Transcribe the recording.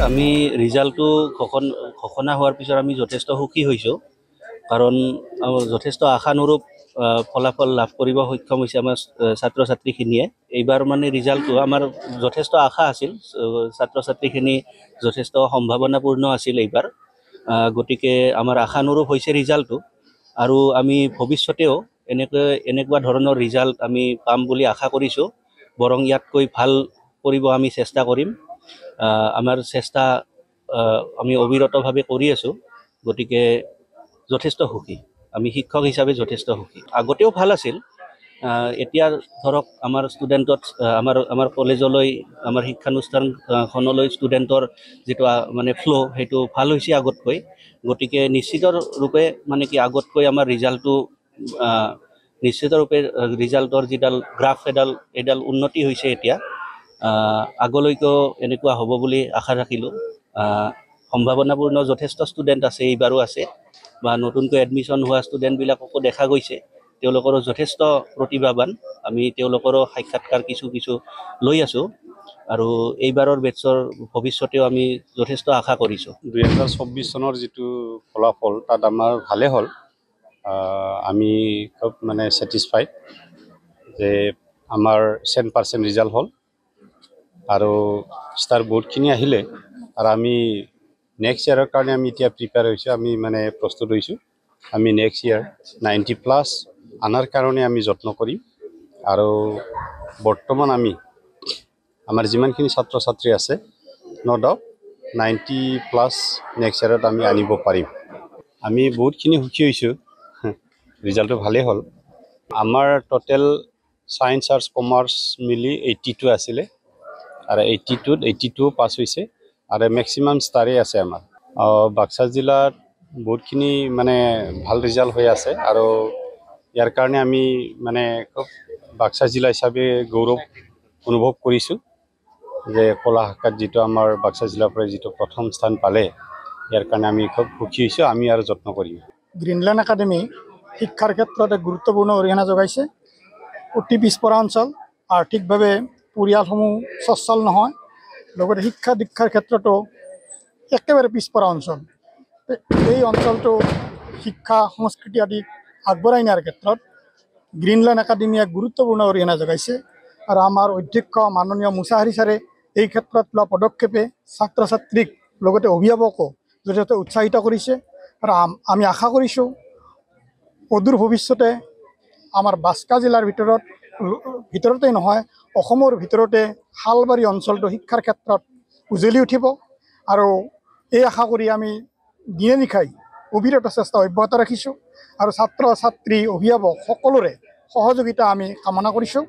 আমি ৰিজাল্টটো ঘোষণা হোৱাৰ পিছত আমি যথেষ্ট সুখী হৈছোঁ কাৰণ যথেষ্ট আশানুৰূপ ফলাফল লাভ কৰিব সক্ষম হৈছে আমাৰ ছাত্ৰ ছাত্ৰীখিনিয়ে। এইবাৰ মানে ৰিজাল্টটো আমাৰ যথেষ্ট আশা আছিল, ছাত্ৰ ছাত্ৰীখিনি যথেষ্ট সম্ভাৱনাপূৰ্ণ আছিল এইবাৰ। গতিকে আমাৰ আশানুৰূপ হৈছে ৰিজাল্টটো আৰু আমি ভৱিষ্যতেও এনেকুৱা ধৰণৰ ৰিজাল্ট আমি পাম বুলি আশা কৰিছোঁ। বৰং ইয়াতকৈ ভাল কৰিব আমি চেষ্টা কৰিম। আমাৰ চেষ্টা আমি অবিৰতভাৱে কৰি আছোঁ। গতিকে যথেষ্ট সুখী, আমি শিক্ষক হিচাপে যথেষ্ট সুখী। আগতেও ভাল আছিল, এতিয়া ধৰক আমাৰ ষ্টুডেণ্টত আমাৰ কলেজলৈ আমাৰ শিক্ষানুষ্ঠানখনলৈ ষ্টুডেণ্টৰ যিটো মানে ফ্ল' সেইটো ভাল হৈছে আগতকৈ। গতিকে নিশ্চিত ৰূপে মানে কি আগতকৈ আমাৰ ৰিজাল্টটো নিশ্চিত ৰূপে ৰিজাল্টৰ যিডাল গ্ৰাফ এডাল উন্নতি হৈছে এতিয়া। আগলৈকেও এনেকুৱা হ'ব বুলি আশা ৰাখিলোঁ। সম্ভাৱনাপূৰ্ণ যথেষ্ট ষ্টুডেণ্ট আছে, এইবাৰো আছে বা নতুনকৈ এডমিশ্যন হোৱা ষ্টুডেণ্টবিলাককো দেখা গৈছে। তেওঁলোকৰো যথেষ্ট প্ৰতিভাৱান। আমি তেওঁলোকৰো সাক্ষাৎকাৰ কিছু লৈ আছোঁ আৰু এইবাৰৰ বেটছৰ ভৱিষ্যতেও আমি যথেষ্ট আশা কৰিছোঁ। 2024 চনৰ যিটো ফলাফল তাত আমাৰ ভালে হ'ল। আমি খুব মানে ছেটিছফাইড যে আমাৰ 100% ৰিজাল্ট হ'ল আৰু ষ্টাৰ বহুতখিনি আহিলে আৰু আমি নেক্সট ইয়াৰৰ কাৰণে আমি এতিয়া প্ৰিপেয়াৰ হৈছোঁ, আমি মানে প্ৰস্তুত হৈছোঁ। আমি নেক্সট ইয়াৰ 90+ আনাৰ কাৰণে আমি যত্ন কৰিম আৰু বৰ্তমান আমাৰ যিমানখিনি ছাত্ৰ ছাত্ৰী আছে ন' ডাউট 90+ নেক্সট ইয়াৰত আমি আনিব পাৰিম। আমি বহুতখিনি সুখী হৈছোঁ, ৰিজাল্টটো ভালেই হ'ল। আমাৰ টোটেল ছায়েন্স আৰ্টছ কমাৰ্চ মিলি 82 আছিলে আৰু 82 পাছ হৈছে আৰু মেক্সিমাম ষ্টাৰেই আছে আমাৰ। বাক্সা জিলাত বহুতখিনি মানে ভাল ৰিজাল্ট হৈ আছে আৰু ইয়াৰ কাৰণে আমি মানে খুব বাক্সা জিলা হিচাপে গৌৰৱ অনুভৱ কৰিছোঁ যে কলা শাখাত যিটো আমাৰ বাক্সা জিলাৰ পৰা যিটো প্ৰথম স্থান পালে, ইয়াৰ কাৰণে আমি খুব সুখী হৈছোঁ। আমি আৰু যত্ন কৰিম। গ্ৰীণলেণ্ড একাডেমি শিক্ষাৰ ক্ষেত্ৰত এক গুৰুত্বপূৰ্ণ অৰিহণা যোগাইছে। অতি পিছপৰা অঞ্চল, আৰ্থিকভাৱে পৰিয়ালসমূহ সচ্ছল নহয়, লগতে শিক্ষা দীক্ষাৰ ক্ষেত্ৰতো একেবাৰে পিছপৰা অঞ্চল। এই অঞ্চলটো শিক্ষা সংস্কৃতি আদি আগবঢ়াই নিয়াৰ ক্ষেত্ৰত গ্ৰীণলেণ্ড একাডেমি এক গুৰুত্বপূৰ্ণ অৰিহণা যোগাইছে আৰু আমাৰ অধ্যক্ষ মাননীয় মুছাহাৰী ছাৰে এই ক্ষেত্ৰত লোৱা পদক্ষেপে ছাত্ৰ ছাত্ৰীক লগতে অভিভাৱকো যথেষ্ট উৎসাহিত কৰিছে আৰু আমি আশা কৰিছোঁ অদূৰ ভৱিষ্যতে আমাৰ বাক্সা জিলাৰ ভিতৰতেই নহয়, অসমৰ ভিতৰতে শালবাৰী অঞ্চলটো শিক্ষাৰ ক্ষেত্ৰত উজ্বলি উঠিব আৰু এই আশা কৰি আমি দিনে নিশাই অবিৰত চেষ্টা অব্যাহত ৰাখিছোঁ আৰু ছাত্ৰ ছাত্ৰী অভিভাৱক সকলোৰে সহযোগিতা আমি কামনা কৰিছোঁ।